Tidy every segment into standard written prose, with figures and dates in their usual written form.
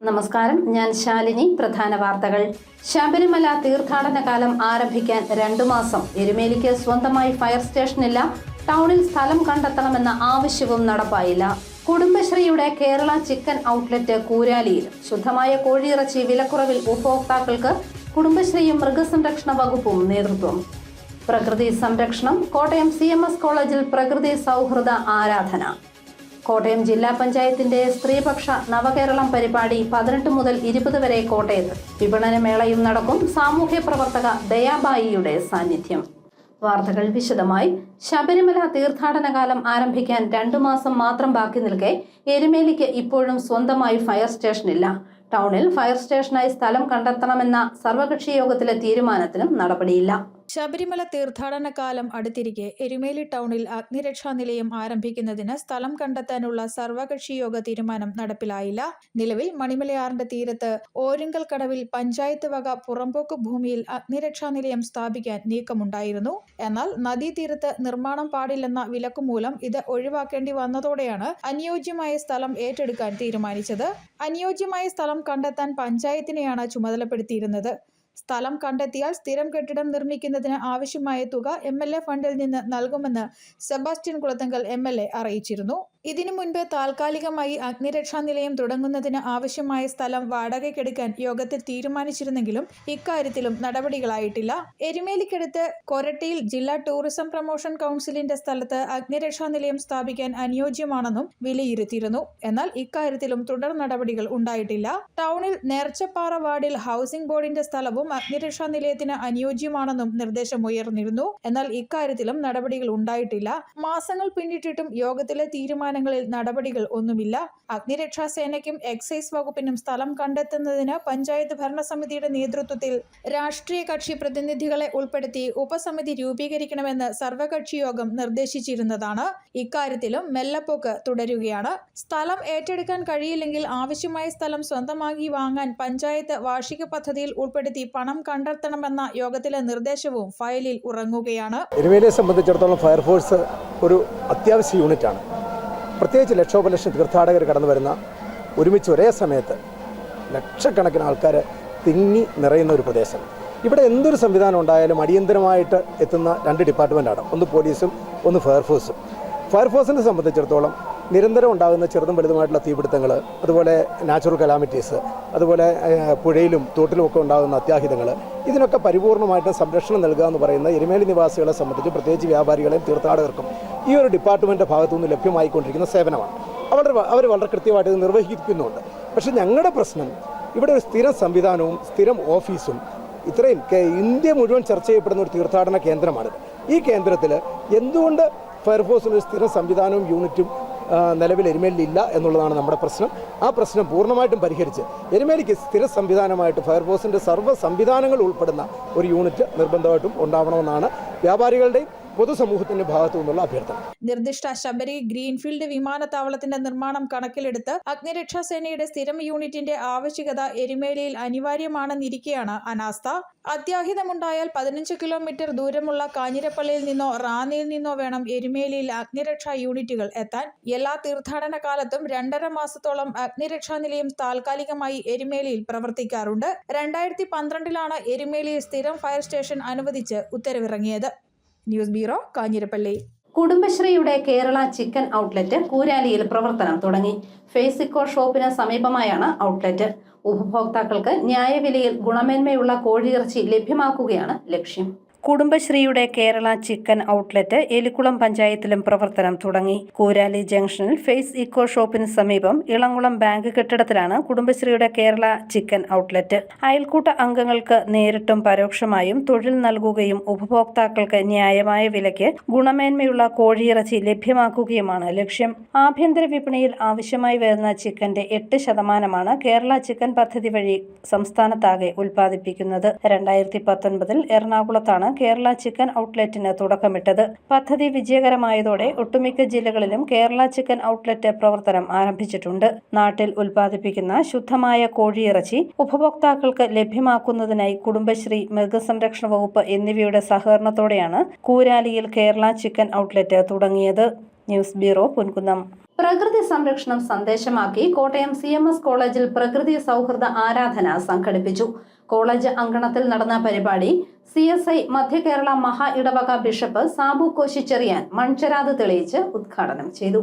നമസ്കാരം, ഞാൻ ശാലിനി. പ്രധാന വാർത്തകൾ. ശബരിമല തീർത്ഥാടന കാലം ആരംഭിക്കാൻ 2 മാസം. എരുമേലിക്ക് സ്വന്തമായി ഫയർ സ്റ്റേഷനില്ല. ടൗണിൽ സ്ഥലം കണ്ടെത്തണമെന്ന ആവശ്യവും നടപ്പായില്ല. കുടുംബശ്രീയുടെ കേരള ചിക്കൻ ഔട്ട്ലെറ്റ് കൂരാലിയിൽ. ശുദ്ധമായ കോഴിയിറച്ചി വിലക്കുറവിൽ ഉപഭോക്താക്കൾക്ക് കുടുംബശ്രീയും മൃഗസംരക്ഷണ വകുപ്പും നേതൃത്വം. പ്രകൃതി സംരക്ഷണം. കോട്ടയം CMS കോളേജിൽ പ്രകൃതി സൗഹൃദ ആരാധന. കോട്ടയം ജില്ലാ പഞ്ചായത്തിന്റെ സ്ത്രീപക്ഷ നവകേരളം പരിപാടി 18 മുതൽ 20 വരെ കോട്ടയത്ത്. വിപണനമേളയും നടക്കും. സാമൂഹ്യ പ്രവർത്തക ദയാബായിയുടെ സാന്നിധ്യം. വാർത്തകൾ വിശദമായി. ശബരിമല തീർത്ഥാടന കാലം ആരംഭിക്കാൻ 2 മാസം മാത്രം ബാക്കി നിൽക്കെ എരുമേലിക്ക് ഇപ്പോഴും സ്വന്തമായി ഫയർ സ്റ്റേഷനില്ല. ടൗണിൽ ഫയർ സ്റ്റേഷനായി സ്ഥലം കണ്ടെത്തണമെന്ന സർവകക്ഷി യോഗത്തിലെ തീരുമാനത്തിനും നടപടിയില്ല. ശബരിമല തീർത്ഥാടന കാലം അടുത്തിരിക്കെ എരുമേലി ടൗണിൽ അഗ്നിരക്ഷാ നിലയം ആരംഭിക്കുന്നതിന് സ്ഥലം കണ്ടെത്താനുള്ള സർവകക്ഷി യോഗ തീരുമാനം നടപ്പിലായില്ല. നിലവിൽ മണിമലയാറിന്റെ തീരത്ത് ഓരുങ്കൽ കടവിൽ പഞ്ചായത്ത് വക പുറമ്പോക്ക് ഭൂമിയിൽ അഗ്നിരക്ഷാ നിലയം സ്ഥാപിക്കാൻ നീക്കമുണ്ടായിരുന്നു. എന്നാൽ നദീതീരത്ത് നിർമ്മാണം പാടില്ലെന്ന വിലക്കുമൂലം ഇത് ഒഴിവാക്കേണ്ടി വന്നതോടെയാണ് അനുയോജ്യമായ സ്ഥലം ഏറ്റെടുക്കാൻ തീരുമാനിച്ചത്. അനുയോജ്യമായ സ്ഥലം കണ്ടെത്താൻ പഞ്ചായത്തിനെയാണ് ചുമതലപ്പെടുത്തിയിരുന്നത്. സ്ഥലം കണ്ടെത്തിയാൽ സ്ഥിരം കെട്ടിടം നിർമ്മിക്കുന്നതിന് ആവശ്യമായ തുക MLA ഫണ്ടിൽ നിന്ന് നൽകുമെന്ന് സെബാസ്റ്റ്യൻ കുളത്തങ്കൽ MLA അറിയിച്ചിരുന്നു. ഇതിനു മുൻപ് താൽക്കാലികമായി അഗ്നിരക്ഷാ നിലയം തുടങ്ങുന്നതിന് ആവശ്യമായ സ്ഥലം വാടകയ്ക്കെടുക്കാൻ യോഗത്തിൽ തീരുമാനിച്ചിരുന്നെങ്കിലും ഇക്കാര്യത്തിലും നടപടികളായിട്ടില്ല. എരുമേലിക്കടുത്ത് കൊരട്ടിയിൽ ജില്ലാ ടൂറിസം പ്രൊമോഷൻ കൗൺസിലിന്റെ സ്ഥലത്ത് അഗ്നിരക്ഷാ നിലയം സ്ഥാപിക്കാൻ അനുയോജ്യമാണെന്നും വിലയിരുത്തിയിരുന്നു. എന്നാൽ ഇക്കാര്യത്തിലും തുടർ നടപടികൾ ഉണ്ടായിട്ടില്ല. ടൗണിൽ നേർച്ചപ്പാറ വാർഡിൽ ഹൗസിംഗ് ബോർഡിന്റെ സ്ഥലവും അഗ്നിരക്ഷാ നിലയത്തിന് അനുയോജ്യമാണെന്നും നിർദ്ദേശമുയർന്നിരുന്നു. എന്നാൽ ഇക്കാര്യത്തിലും നടപടികൾ ഉണ്ടായിട്ടില്ല. മാസങ്ങൾ പിന്നിട്ടിട്ടും യോഗത്തിലെ തീരുമാനങ്ങളിൽ നടപടികൾ ഒന്നുമില്ല. അഗ്നിരക്ഷാ സേനയ്ക്കും എക്സൈസ് വകുപ്പിനും സ്ഥലം കണ്ടെത്തുന്നതിന് പഞ്ചായത്ത് ഭരണസമിതിയുടെ നേതൃത്വത്തിൽ രാഷ്ട്രീയ കക്ഷി പ്രതിനിധികളെ ഉൾപ്പെടുത്തി ഉപസമിതി രൂപീകരിക്കണമെന്ന് സർവകക്ഷി യോഗം നിർദ്ദേശിച്ചിരുന്നതാണ്. ഇക്കാര്യത്തിലും മെല്ലപ്പോക്ക് തുടരുകയാണ്. സ്ഥലം ഏറ്റെടുക്കാൻ കഴിയില്ലെങ്കിൽ ആവശ്യമായ സ്ഥലം സ്വന്തമായി വാങ്ങാൻ പഞ്ചായത്ത് വാർഷിക പദ്ധതിയിൽ ഉൾപ്പെടുത്തി പണം കണ്ടെത്തണമെന്ന യോഗത്തിലെ നിർദ്ദേശവും ഫയലിൽ ഉറങ്ങുകയാണ്. എരുമേലിയെ സംബന്ധിച്ചിടത്തോളം ഫയർഫോഴ്സ് ഒരു അത്യാവശ്യ യൂണിറ്റാണ്. പ്രത്യേകിച്ച് ലക്ഷോപലക്ഷം തീർത്ഥാടകർ കടന്നു വരുന്ന ഒരുമിച്ച് ഒരേ സമയത്ത് ലക്ഷക്കണക്കിന് ആൾക്കാർ തിങ്ങി നിറയുന്ന ഒരു പ്രദേശം. ഇവിടെ എന്തൊരു സംവിധാനം ഉണ്ടായാലും അടിയന്തരമായിട്ട് എത്തുന്ന 2 ഡിപ്പാർട്ട്മെൻറ്റാണ്. ഒന്ന് പോലീസും ഒന്ന് ഫയർഫോഴ്സും. ഫയർഫോഴ്സിനെ സംബന്ധിച്ചിടത്തോളം നിരന്തരം ഉണ്ടാകുന്ന ചെറുതും വലുതുമായിട്ടുള്ള തീപിടുത്തങ്ങൾ, അതുപോലെ നാച്ചുറൽ കലാമിറ്റീസ്, അതുപോലെ പുഴയിലും തോട്ടിലുമൊക്കെ ഉണ്ടാകുന്ന അത്യാഹിതങ്ങൾ, ഇതിനൊക്കെ പരിപൂർണമായിട്ട് സംരക്ഷണം നൽകുക എന്ന് പറയുന്ന എരുമേലി നിവാസികളെ സംബന്ധിച്ച് പ്രത്യേകിച്ച് വ്യാപാരികളെയും തീർത്ഥാടകർക്കും ഈ ഒരു ഡിപ്പാർട്ട്മെൻറ്റ് ഭാഗത്തുനിന്ന് ലഭ്യമായിക്കൊണ്ടിരിക്കുന്ന സേവനമാണ്. അവർ വളരെ കൃത്യമായിട്ട് ഇത് നിർവഹിക്കുന്നുണ്ട്. പക്ഷേ ഞങ്ങളുടെ പ്രശ്നം ഇവിടെ ഒരു സ്ഥിരം സംവിധാനവും സ്ഥിരം ഓഫീസും ഇത്രയും ഇന്ത്യ മുഴുവൻ ചർച്ച ചെയ്യപ്പെടുന്ന ഒരു തീർത്ഥാടന കേന്ദ്രമാണിത്. ഈ കേന്ദ്രത്തിൽ എന്തുകൊണ്ട് ഫയർഫോഴ്സിന് സ്ഥിരം സംവിധാനവും യൂണിറ്റും നിലവിൽ എരുമേലിയില്ല എന്നുള്ളതാണ് നമ്മുടെ പ്രശ്നം. ആ പ്രശ്നം പൂർണ്ണമായിട്ടും പരിഹരിച്ച് എരുമേലിക്ക് സ്ഥിര സംവിധാനമായിട്ട് ഫയർഫോഴ്സിൻ്റെ സർവ്വ സംവിധാനങ്ങൾ ഉൾപ്പെടുന്ന ഒരു യൂണിറ്റ് നിർബന്ധമായിട്ടും ഉണ്ടാവണമെന്നാണ് വ്യാപാരികളുടെയും പൊതുസമൂഹത്തിന്റെ ഭാഗത്തു നിന്നുള്ള അഭ്യർത്ഥന. നിർദ്ദിഷ്ട ശബരി ഗ്രീൻഫീൽഡ് വിമാനത്താവളത്തിന്റെ നിർമ്മാണം കണക്കിലെടുത്ത് അഗ്നിരക്ഷാ സേനയുടെ സ്ഥിരം യൂണിറ്റിന്റെ ആവശ്യകത എരുമേലിയിൽ അനിവാര്യമാണെന്നിരിക്കെയാണ് അനാസ്ഥ. അത്യാഹിതമുണ്ടായാൽ 15 കിലോമീറ്റർ ദൂരമുള്ള കാഞ്ഞിരപ്പള്ളിയിൽ നിന്നോ റാന്നിയിൽ നിന്നോ വേണം എരുമേലിയിൽ അഗ്നിരക്ഷാ യൂണിറ്റുകൾ എത്താൻ. എല്ലാ തീർത്ഥാടന കാലത്തും 2.5 മാസത്തോളം അഗ്നിരക്ഷാ നിലയം താൽക്കാലികമായി എരുമേലിയിൽ പ്രവർത്തിക്കാറുണ്ട്. 2012 എരുമേലിയിൽ സ്ഥിരം ഫയർ സ്റ്റേഷൻ അനുവദിച്ച് ഉത്തരവിറങ്ങിയത്. News bureau, Kanjirappally. കുടുംബശ്രീയുടെ കേരള ചിക്കൻ ഔട്ട്ലെറ്റ് കൂരാലിയിൽ പ്രവർത്തനം തുടങ്ങി. ഫേസ് ഇക്കോ ഷോപ്പിന് സമീപമായാണ് ഔട്ട്ലെറ്റ്. ഉപഭോക്താക്കൾക്ക് ന്യായവിലയിൽ ഗുണമേന്മയുള്ള കോഴിയിറച്ചി ലഭ്യമാക്കുകയാണ് ലക്ഷ്യം. കുടുംബശ്രീയുടെ കേരള ചിക്കൻ ഔട്ട്ലെറ്റ് എലിക്കുളം പഞ്ചായത്തിലും പ്രവർത്തനം തുടങ്ങി. കൂരാലി ജംഗ്ഷനിൽ ഫേസ് ഇക്കോ ഷോപ്പിന് സമീപം ഇളംകുളം ബാങ്ക് കെട്ടിടത്തിലാണ് കുടുംബശ്രീയുടെ കേരള ചിക്കൻ ഔട്ട്ലെറ്റ്. അയൽക്കൂട്ട അംഗങ്ങൾക്ക് നേരിട്ടും പരോക്ഷമായും തൊഴിൽ നൽകുകയും ഉപഭോക്താക്കൾക്ക് ന്യായമായ വിലയ്ക്ക് ഗുണമേന്മയുള്ള കോഴിയിറച്ചി ലഭ്യമാക്കുകയുമാണ് ലക്ഷ്യം. ആഭ്യന്തര വിപണിയിൽ ആവശ്യമായി വരുന്ന ചിക്കന്റെ 8% കേരള ചിക്കൻ പദ്ധതി വഴി സംസ്ഥാനത്താകെ ഉൽപ്പാദിപ്പിക്കുന്നത്. 2019 എറണാകുളത്താണ് കേരള ചിക്കൻ ഔട്ട്ലെറ്റിന് തുടക്കമിട്ടത്. പദ്ധതി വിജയകരമായതോടെ ഒട്ടുമിക്ക ജില്ലകളിലും കേരള ചിക്കൻ ഔട്ട്ലെറ്റ് പ്രവർത്തനം ആരംഭിച്ചിട്ടുണ്ട്. നാട്ടിൽ ഉൽപ്പാദിപ്പിക്കുന്ന ശുദ്ധമായ കോഴിയിറച്ചി ഉപഭോക്താക്കൾക്ക് ലഭ്യമാക്കുന്നതിനായി കുടുംബശ്രീ, മൃഗസംരക്ഷണ വകുപ്പ് എന്നിവയുടെ സഹകരണത്തോടെയാണ് കൂരാലിയിൽ കേരള ചിക്കൻ ഔട്ട്ലെറ്റ് തുടങ്ങിയത്. News bureau, Ponkunnam. പ്രകൃതി സംരക്ഷണം സന്ദേശമാക്കി കോട്ടയം CMS കോളേജിൽ പ്രകൃതി സൗഹൃദ ആരാധന സംഘടിപ്പിച്ചു. കോളേജ് അങ്കണത്തിൽ നടന്ന പരിപാടി CSI മധ്യ കേരള മഹാ ഇടവക ബിഷപ്പ് സാബു കോശിച്ചെറിയാൻ മൺചെരാത് തെളിയിച്ച് ഉദ്ഘാടനം ചെയ്തു.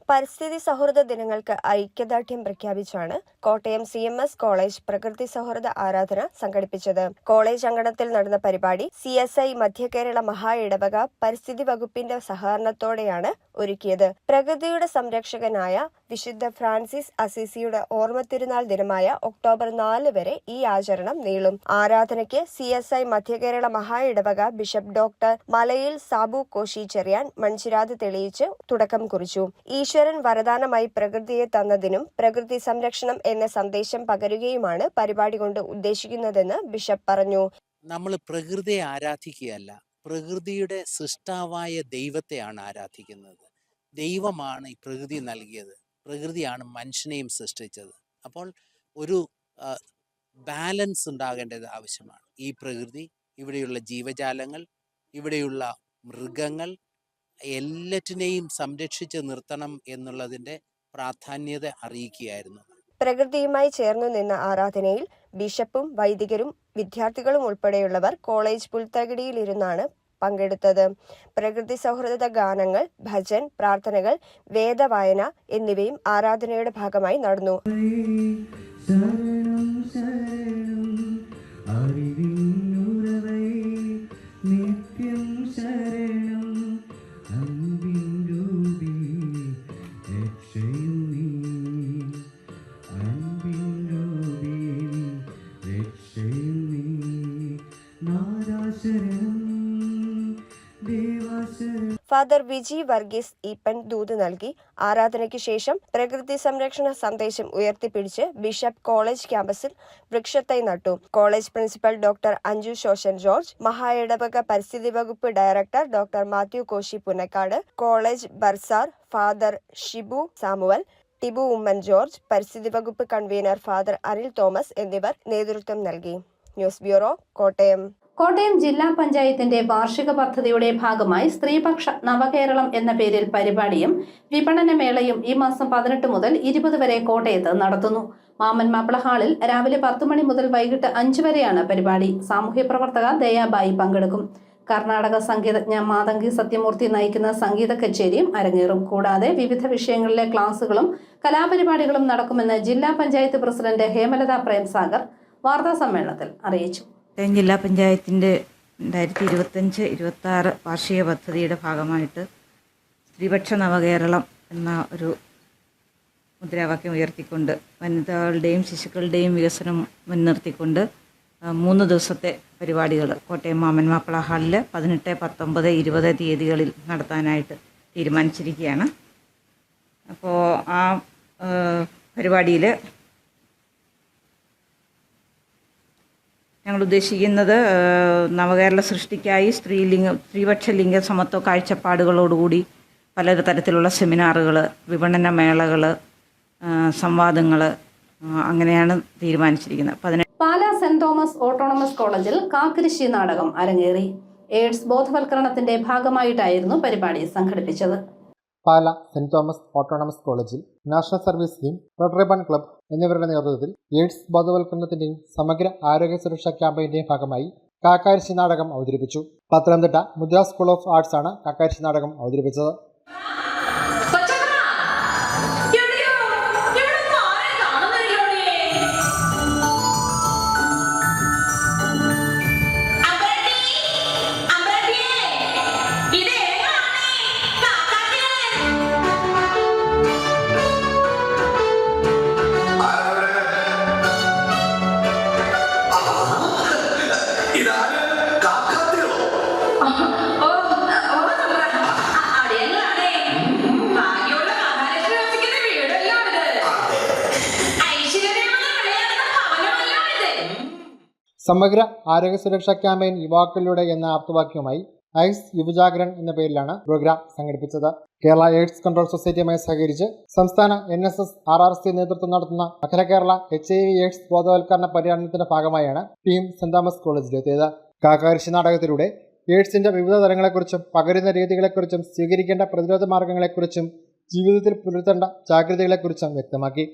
പരിസ്ഥിതി സൗഹൃദ ദിനങ്ങൾക്ക് ഐക്യദാർഢ്യം പ്രഖ്യാപിച്ചാണ് കോട്ടയം CMS കോളേജ് പ്രകൃതി സൗഹൃദ ആരാധന സംഘടിപ്പിച്ചത്. കോളേജ് അങ്കണത്തിൽ നടന്ന പരിപാടി CSI മധ്യ കേരള മഹാ ഇടവക പരിസ്ഥിതി വകുപ്പിന്റെ സഹകരണത്തോടെയാണ് ഒരുക്കിയത്. പ്രകൃതിയുടെ സംരക്ഷകനായ വിശുദ്ധ ഫ്രാൻസിസ് അസീസിയുടെ ഓർമ്മ തിരുനാൾ ദിനമായ ഒക്ടോബർ 4 വരെ ഈ ആചരണം നീളും. ആരാധനയ്ക്ക് CSI മധ്യ കേരള മഹാ ഇടവക ബിഷപ്പ് ഡോക്ടർ മലയിൽ സാബു കോശിച്ചെറിയാൻ മൺചിരാത് തെളിയിച്ച് തുടക്കം കുറിച്ചു. ഈശ്വരൻ വരദാനമായി പ്രകൃതിയെ തന്നതിനും പ്രകൃതി സംരക്ഷണം എന്ന സന്ദേശം പകരുകയുമാണ് പരിപാടി കൊണ്ട് ഉദ്ദേശിക്കുന്നതെന്ന് ബിഷപ്പ് പറഞ്ഞു. നമ്മൾ പ്രകൃതിയെ ആരാധിക്കുകയല്ല, പ്രകൃതിയുടെ സൃഷ്ടാവായ ദൈവത്തെയാണ് ആരാധിക്കുന്നത്. ദൈവമാണ് ഈ പ്രകൃതി നൽകിയത്, പ്രകൃതിയാണ് മനുഷ്യനെയും സൃഷ്ടിച്ചത്. അപ്പോൾ ഒരു ബാലൻസ് ഉണ്ടാകേണ്ടത് ആവശ്യമാണ്. ഈ പ്രകൃതി, ഇവിടെയുള്ള ജീവജാലങ്ങൾ, ഇവിടെയുള്ള മൃഗങ്ങൾ എല്ലാറ്റിനെയും സംരക്ഷിച്ച് നിർത്തണം എന്നുള്ളതിൻ്റെ പ്രാധാന്യത അറിയിക്കുകയായിരുന്നു. പ്രകൃതിയുമായി ചേർന്നു നിന്ന ആരാധനയിൽ ബിഷപ്പും വൈദികരും വിദ്യാർത്ഥികളും ഉൾപ്പെടെയുള്ളവർ കോളേജ് പുൽത്തകിടിയിലിരുന്നാണ് പങ്കെടുത്തത്. പ്രകൃതി സൗഹൃദ ഗാനങ്ങൾ, ഭജൻ, പ്രാർത്ഥനകൾ, വേദവായന എന്നിവയും ആരാധനയുടെ ഭാഗമായി നടന്നു. ഫാദർ വിജി വർഗീസ് ഈപ്പൻ ദൂത് നൽകി. ആരാധനയ്ക്ക് ശേഷം പ്രകൃതി സംരക്ഷണ സന്ദേശം ഉയർത്തിപ്പിടിച്ച് ബിഷപ്പ് കോളേജ് ക്യാമ്പസിൽ വൃക്ഷത്തൈ നട്ടു. College principal doctor Anju Susan George, മഹാ ഇടവക പരിസ്ഥിതി വകുപ്പ് director doctor Mathew Koshy Punnakkad, college bursar father Shibu Samuel, Tibu Oommen George, പരിസ്ഥിതി വകുപ്പ് കൺവീനർ ഫാദർ അനിൽ തോമസ് എന്നിവർ നേതൃത്വം നൽകി. News bureau, Kottayam. കോട്ടയം ജില്ലാ പഞ്ചായത്തിന്റെ വാർഷിക പദ്ധതിയുടെ ഭാഗമായി സ്ത്രീപക്ഷ നവകേരളം എന്ന പേരിൽ പരിപാടിയും വിപണനമേളയും ഈ മാസം 18 മുതൽ 20 വരെ കോട്ടയത്ത് നടത്തുന്നു. മാമൻ മാപ്പിള ഹാളിൽ രാവിലെ 10 മണി മുതൽ വൈകിട്ട് 5 വരെയാണ് പരിപാടി. സാമൂഹ്യ പ്രവർത്തക ദയാബായി പങ്കെടുക്കും. കർണാടക സംഗീതജ്ഞ മാതങ്കി സത്യമൂർത്തി നയിക്കുന്ന സംഗീത കച്ചേരിയും അരങ്ങേറും. കൂടാതെ വിവിധ വിഷയങ്ങളിലെ ക്ലാസുകളും കലാപരിപാടികളും നടക്കുമെന്ന് ജില്ലാ പഞ്ചായത്ത് പ്രസിഡന്റ് ഹേമലത പ്രേംസാഗർ വാർത്താ സമ്മേളനത്തിൽ അറിയിച്ചു. ജില്ലാ പഞ്ചായത്തിൻ്റെ 2025-26 വാർഷിക പദ്ധതിയുടെ ഭാഗമായിട്ട് സ്ത്രീപക്ഷ നവകേരളം എന്ന ഒരു മുദ്രാവാക്യം ഉയർത്തിക്കൊണ്ട് വനിതകളുടെയും ശിശുക്കളുടെയും വികസനം മുൻനിർത്തിക്കൊണ്ട് 3 ദിവസത്തെ പരിപാടികൾ കോട്ടയം മാമൻ മാപ്പിള ഹാളിൽ 18, 19, 20 തീയതികളിൽ നടത്താനായിട്ട് തീരുമാനിച്ചിരിക്കുകയാണ്. അപ്പോൾ ആ പരിപാടിയിൽ ഞങ്ങൾ ഉദ്ദേശിക്കുന്നത് നവകേരള സൃഷ്ടിക്കായി സ്ത്രീപക്ഷ ലിംഗ സമത്വ കാഴ്ചപ്പാടുകളോടുകൂടി പല തരത്തിലുള്ള സെമിനാറുകൾ, വിപണന മേളകൾ, സംവാദങ്ങൾ അങ്ങനെയാണ് തീരുമാനിച്ചിരിക്കുന്നത്. പാലാ സെന്റ് തോമസ് ഓട്ടോണമസ് കോളേജിൽ കാക്കിരിശി നാടകം അരങ്ങേറി. എയ്ഡ്സ് ബോധവൽക്കരണത്തിന്റെ ഭാഗമായിട്ടായിരുന്നു പരിപാടി സംഘടിപ്പിച്ചത്. പാല സെന്റ് തോമസ് ഓട്ടോണമസ് കോളേജിൽ national service scheme, rotary band club എന്നിവരുടെ നേതൃത്വത്തിൽ എയ്ഡ്സ് ബോധവൽക്കരണത്തിന്റെയും സമഗ്ര ആരോഗ്യ സുരക്ഷാ ക്യാമ്പയിന്റെയും ഭാഗമായി കാക്കാരിശി നാടകം അവതരിപ്പിച്ചു. പത്തനംതിട്ട മുദ്ര സ്കൂൾ ഓഫ് ആർട്സ് ആണ് കാക്കാരിശി നാടകം അവതരിപ്പിച്ചത്. സമഗ്ര ആരോഗ്യ സുരക്ഷാ ക്യാമ്പയിൻ യുവാക്കളിലൂടെ എന്ന ആപ്തവാക്യവുമായി ഐസ് യുവജാഗരൺ എന്ന പേരിലാണ് പ്രോഗ്രാം സംഘടിപ്പിച്ചത്. കേരള എയ്ഡ്സ് കൺട്രോൾ സൊസൈറ്റിയുമായി സഹകരിച്ച് സംസ്ഥാന NSS RRC നേതൃത്വം നടത്തുന്ന അഖില കേരള HIV എയ്ഡ്സ് ബോധവൽക്കരണ പര്യടനത്തിന്റെ ഭാഗമായാണ് ടീം സെന്റ് തോമസ് കോളേജിലെത്തിയത്. കാക്കാരിശി നാടകത്തിലൂടെ എയ്ഡ്സിന്റെ വിവിധ തലങ്ങളെക്കുറിച്ചും പകരുന്ന രീതികളെക്കുറിച്ചും സ്വീകരിക്കേണ്ട പ്രതിരോധ മാർഗങ്ങളെക്കുറിച്ചും ജീവിതത്തിൽ പുലർത്തേണ്ട ജാഗ്രതകളെക്കുറിച്ചും വ്യക്തമാക്കി.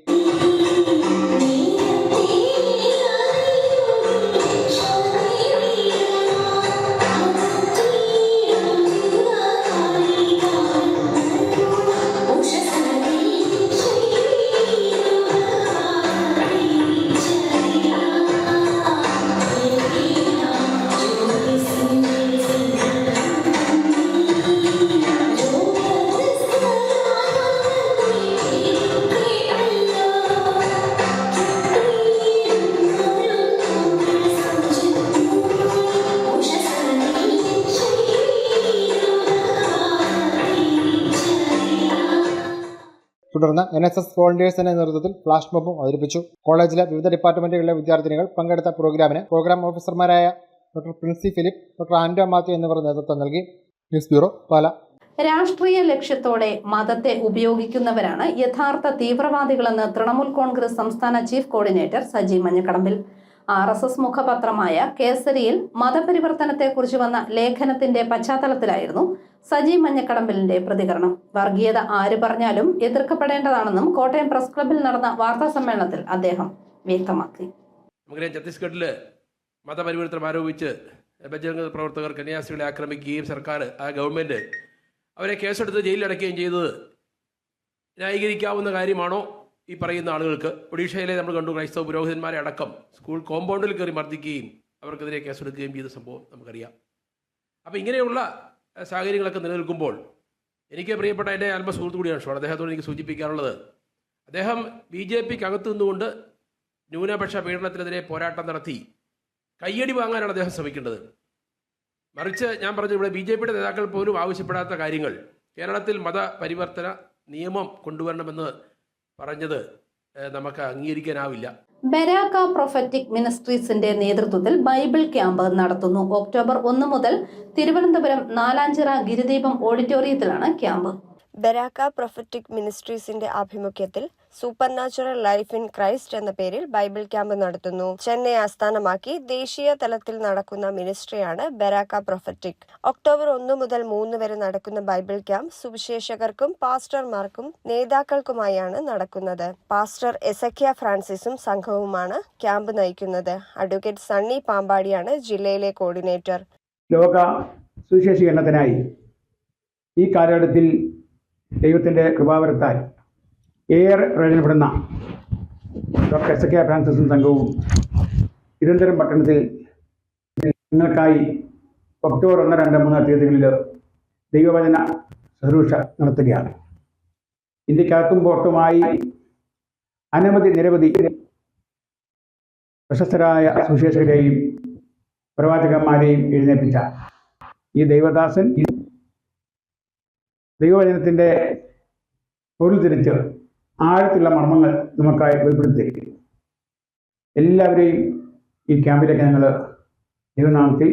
തുടർന്ന് NSS വോളണ്ടിയേഴ്സിന്റെ നേതൃത്വത്തിൽ ഫ്ലാഷ് മോബും അവതരിപ്പിച്ചു. കോളേജിലെ വിവിധ ഡിപ്പാർട്ട്മെന്റുകളിലെ വിദ്യാർത്ഥിനികൾ പങ്കെടുത്ത പ്രോഗ്രാമിന് പ്രോഗ്രാം ഓഫീസർമാരായ doctor Princy Philip, doctor Ando Mathew എന്നിവർ നേതൃത്വം നൽകി. News bureau, Pala. രാഷ്ട്രീയ ലക്ഷ്യത്തോടെ മതത്തെ ഉപയോഗിക്കുന്നവരാണ് യഥാർത്ഥ തീവ്രവാദികളെന്ന് തൃണമൂൽ കോൺഗ്രസ് സംസ്ഥാന chief coordinator Saji Manjakadambil. RSS മുഖപത്രമായ കേസരിയിൽ മതപരിവർത്തനത്തെക്കുറിച്ച് വന്ന ലേഖനത്തിന്റെ പശ്ചാത്തലത്തിലായിരുന്നു സജി മഞ്ഞക്കടമ്പിലിന്റെ പ്രതികരണം. വർഗീയത ആര് പറഞ്ഞാലും എതിർക്കപ്പെടേണ്ടതാണെന്നും കോട്ടയം പ്രസ് ക്ലബ്ബിൽ നടന്ന വാർത്താ സമ്മേളനത്തിൽ അദ്ദേഹം വ്യക്തമാക്കി. നമുക്കറിയാം, ഛത്തീസ്ഗഡിൽ മതപരിവർത്തനം ആരോപിച്ച് ബജരംഗ പ്രവർത്തകർ കന്യാസ്ത്രീകളെ ആക്രമിക്കുകയും ആ ഗവൺമെൻറ് അവരെ കേസെടുത്ത് ജയിലിലടയ്ക്കുകയും ചെയ്തത് ന്യായീകരിക്കാവുന്ന കാര്യമാണോ ഈ പറയുന്ന ആളുകൾക്ക്? ഒഡീഷയിലെ നമ്മൾ കണ്ടു, ക്രൈസ്തവ പുരോഹിതന്മാരെ അടക്കം സ്കൂൾ കോമ്പൗണ്ടിൽ കയറി മർദ്ദിക്കുകയും അവർക്കെതിരെ കേസെടുക്കുകയും ചെയ്ത സംഭവം നമുക്കറിയാം. അപ്പോൾ ഇങ്ങനെയുള്ള സാഹചര്യങ്ങളൊക്കെ നിലനിൽക്കുമ്പോൾ എനിക്ക് പ്രിയപ്പെട്ട എൻ്റെ ആത്മസുഹൃത്ത് കൂടിയാണ് ഷോൺ, അദ്ദേഹത്തോട് എനിക്ക് സൂചിപ്പിക്കാനുള്ളത്, അദ്ദേഹം BJPക്ക് അകത്തു നിന്നുകൊണ്ട് ന്യൂനപക്ഷ പീഡനത്തിനെതിരെ പോരാട്ടം നടത്തി കയ്യടി വാങ്ങാനാണ് അദ്ദേഹം ശ്രമിക്കേണ്ടത്. മറിച്ച് ഞാൻ പറഞ്ഞു, ഇവിടെ BJPയുടെ നേതാക്കൾ പോലും ആവശ്യപ്പെടാത്ത കാര്യങ്ങൾ, കേരളത്തിൽ മതപരിവർത്തന നിയമം കൊണ്ടുവരണമെന്ന് പറഞ്ഞത് നമുക്ക് അംഗീകരിക്കാനാവില്ല. ബരാക്ക പ്രൊഫറ്റിക് മിനിസ്ട്രീസിന്റെ നേതൃത്വത്തിൽ ബൈബിൾ ക്യാമ്പ് നടത്തുന്നു. ഒക്ടോബർ 1 മുതൽ തിരുവനന്തപുരം നാലാഞ്ചിറ ഗിരിദീപം ഓഡിറ്റോറിയത്തിലാണ് ക്യാമ്പ്. ബരാക്ക പ്രൊഫറ്റിക് മിനിസ്ട്രീസിന്റെ ആഭിമുഖ്യത്തിൽ super natural life in Christ എന്ന പേരിൽ ബൈബിൾ ക്യാമ്പ് നടത്തുന്നു. ചെന്നൈ ആസ്ഥാനമാക്കി ദേശീയ തലത്തിൽ നടക്കുന്ന മിനിസ്ട്രിയാണ് ബരാക്ക പ്രൊഫറ്റിക്. ഒക്ടോബർ 1 മുതൽ 3 വരെ നടക്കുന്ന ബൈബിൾ ക്യാമ്പ് സുവിശേഷകർക്കും പാസ്റ്റർമാർക്കും നേതാക്കൾക്കുമായാണ് നടക്കുന്നത്. പാസ്റ്റർ എസക്കിയ ഫ്രാൻസിസും സംഘവുമാണ് ക്യാമ്പ് നയിക്കുന്നത്. അഡ്വക്കേറ്റ് സണ്ണി പാമ്പാടിയാണ് ജില്ലയിലെ കോർഡിനേറ്റർ. ലോക സുവിശേഷീകരണത്തിനായി ഈ കാലഘട്ടത്തിൽ ദൈവത്തിൻ്റെ കൃപാവരത്താൽ ഏറെ പ്രയോജനപ്പെടുന്ന ഡോക്ടർ എസക്കിയ ഫ്രാൻസിസും സംഘവും തിരുവനന്തപുരം പട്ടണത്തിൽ നിങ്ങൾക്കായി ഒക്ടോബർ 1, 2, 3 തീയതികളിൽ ദൈവവചന ശുശ്രൂഷ നടത്തുകയാണ്. ഇന്ത്യക്കകത്തും പുറത്തുമായി നിരവധി പ്രശസ്തരായ സുവിശേഷകരെയും പ്രവാചകന്മാരെയും എഴുന്നേൽപ്പിച്ച ഈ ദൈവദാസൻ ദൈവവചനത്തിൻ്റെ പൊരുൾ തിരിച്ച് ആഴത്തുള്ള മർമ്മങ്ങൾ നമുക്കായി വെളിപ്പെടുത്തി എല്ലാവരെയും ഈ ക്യാമ്പിലേക്ക് ഞങ്ങൾ ദൈവനാമത്തിൽ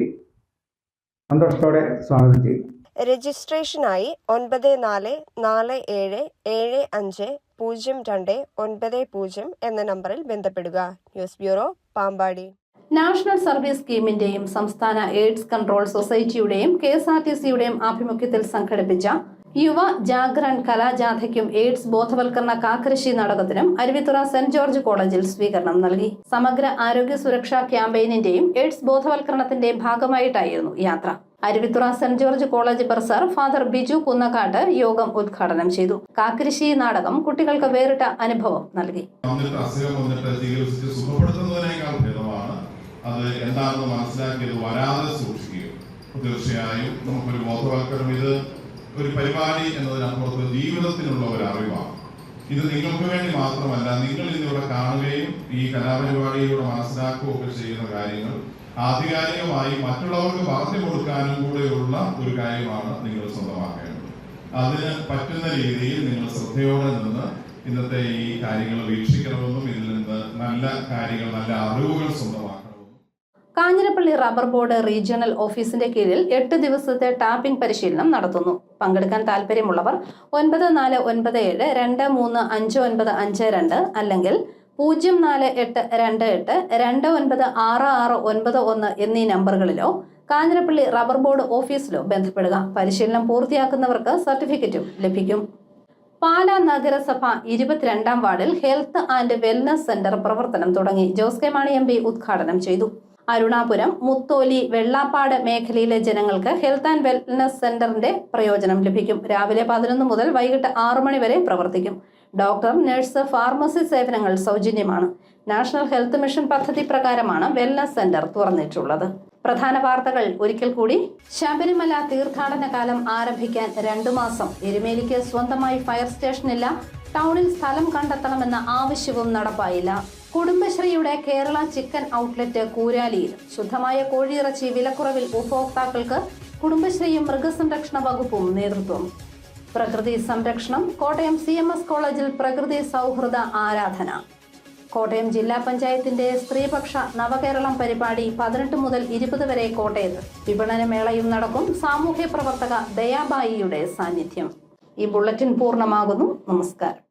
സന്തോഷത്തോടെ സ്വാഗതം ചെയ്തു. രജിസ്ട്രേഷനായി 944747502990 എന്ന നമ്പറിൽ ബന്ധപ്പെടുക. News bureau, Pampady. National service സ്കീമിന്റെയും സംസ്ഥാന എയ്ഡ്സ് കൺട്രോൾ സൊസൈറ്റിയുടെയും KSRTCയുടെയും ആഭിമുഖ്യത്തിൽ സംഘടിപ്പിച്ച യുവ ജാഗ്രൺ കലാജാഥയ്ക്കും എയ്ഡ്സ് ബോധവൽക്കരണ കാക്കരശ്ശി നാടകത്തിനും അരുവിത്തുറ സെന്റ് ജോർജ് കോളേജിൽ സ്വീകരണം നൽകി. സമഗ്ര ആരോഗ്യ സുരക്ഷാ ക്യാമ്പയിനിന്റെയും എയ്ഡ്സ് ബോധവൽക്കരണത്തിന്റെയും ഭാഗമായിട്ടായിരുന്നു യാത്ര. Aruvithura saint George college professor father Biju Kunnakkattu യോഗം ഉദ്ഘാടനം ചെയ്തു. കാക്കരശ്ശി നാടകം കുട്ടികൾക്ക് വേറിട്ട അനുഭവം നൽകി. അത് എന്താണെന്ന് മനസ്സിലാക്കിയത് വരാതെ സൂക്ഷിക്കുക. തീർച്ചയായും നമുക്കൊരു ബോധവൽക്കരണം, ഇത് ഒരു പരിപാടി എന്നതിനപ്പുറത്ത് ജീവിതത്തിനുള്ള ഒരു അറിവാണ്. ഇത് നിങ്ങൾക്ക് വേണ്ടി മാത്രമല്ല, നിങ്ങൾ ഇന്നിവിടെ കാണുകയും ഈ കലാപരിപാടിയിലൂടെ മനസ്സിലാക്കുകയൊക്കെ ചെയ്യുന്ന കാര്യങ്ങൾ ആധികാരികമായി മറ്റുള്ളവർക്ക് പറഞ്ഞു കൊടുക്കാനും കൂടെയുള്ള ഒരു കാര്യമാണ് നിങ്ങൾ സ്വന്തമാക്കേണ്ടത്. അതിന് പറ്റുന്ന രീതിയിൽ നിങ്ങൾ ശ്രദ്ധയോടെ നിന്ന് ഇന്നത്തെ ഈ കാര്യങ്ങൾ വീക്ഷിക്കണമെന്നും ഇതിൽ നിന്ന് നല്ല കാര്യങ്ങൾ, നല്ല അറിവുകൾ സ്വന്തമാക്കണം. കാഞ്ഞിരപ്പള്ളി റബ്ബർ ബോർഡ് റീജിയണൽ ഓഫീസിന്റെ കീഴിൽ 8 ദിവസത്തെ ടാപ്പിംഗ് പരിശീലനം നടത്തുന്നു. പങ്കെടുക്കാൻ താല്പര്യമുള്ളവർ 9497235952 അല്ലെങ്കിൽ 0482829691 എന്നീ നമ്പറുകളിലോ കാഞ്ഞിരപ്പള്ളി റബ്ബർ ബോർഡ് ഓഫീസിലോ ബന്ധപ്പെടുക. പരിശീലനം പൂർത്തിയാക്കുന്നവർക്ക് സർട്ടിഫിക്കറ്റും ലഭിക്കും. പാലാ നഗരസഭ 22-ാം വാർഡിൽ ഹെൽത്ത് ആൻഡ് വെൽനസ് സെന്റർ പ്രവർത്തനം തുടങ്ങി. ജോസ് കെ മാണി MP ഉദ്ഘാടനം ചെയ്തു. അരുണാപുരം, മുത്തോലി, വെള്ളാപ്പാട് മേഖലയിലെ ജനങ്ങൾക്ക് ഹെൽത്ത് ആൻഡ് വെൽനസ് സെന്ററിന്റെ പ്രയോജനം ലഭിക്കും. രാവിലെ 11 മുതൽ വൈകിട്ട് 6 മണി വരെ പ്രവർത്തിക്കും. ഡോക്ടർ, നഴ്സ്, ഫാർമസി സേവനങ്ങൾ സൗജന്യമാണ്. നാഷണൽ ഹെൽത്ത് മിഷൻ പദ്ധതി പ്രകാരമാണ് വെൽനസ് സെന്റർ തുറന്നിട്ടുള്ളത്. പ്രധാന വാർത്തകൾ ഒരിക്കൽ കൂടി. ശബരിമല തീർത്ഥാടന കാലം ആരംഭിക്കാൻ 2 മാസം. എരുമേലിക്ക് സ്വന്തമായി ഫയർ സ്റ്റേഷനില്ല. ടൗണിൽ സ്ഥലം കണ്ടെത്തണമെന്ന ആവശ്യവും നടപ്പായില്ല. കുടുംബശ്രീയുടെ കേരള ചിക്കൻ ഔട്ട്ലെറ്റ് കൂരാലിയിൽ. ശുദ്ധമായ കോഴിയിറച്ചി വിലക്കുറവിൽ ഉപഭോക്താക്കൾക്ക് കുടുംബശ്രീയും മൃഗസംരക്ഷണ വകുപ്പും നേതൃത്വം. പ്രകൃതി സംരക്ഷണം. കോട്ടയം CMS കോളേജിൽ പ്രകൃതി സൗഹൃദ ആരാധന. കോട്ടയം ജില്ലാ പഞ്ചായത്തിന്റെ സ്ത്രീപക്ഷ നവകേരളം പരിപാടി 18 മുതൽ 20 വരെ കോട്ടയത്ത്. വിപണന മേളയും നടക്കും. സാമൂഹ്യ പ്രവർത്തക ദയാബായിയുടെ സാന്നിധ്യം. ഈ ബുള്ളറ്റിൻ പൂർണ്ണമാകുന്നു. നമസ്കാരം.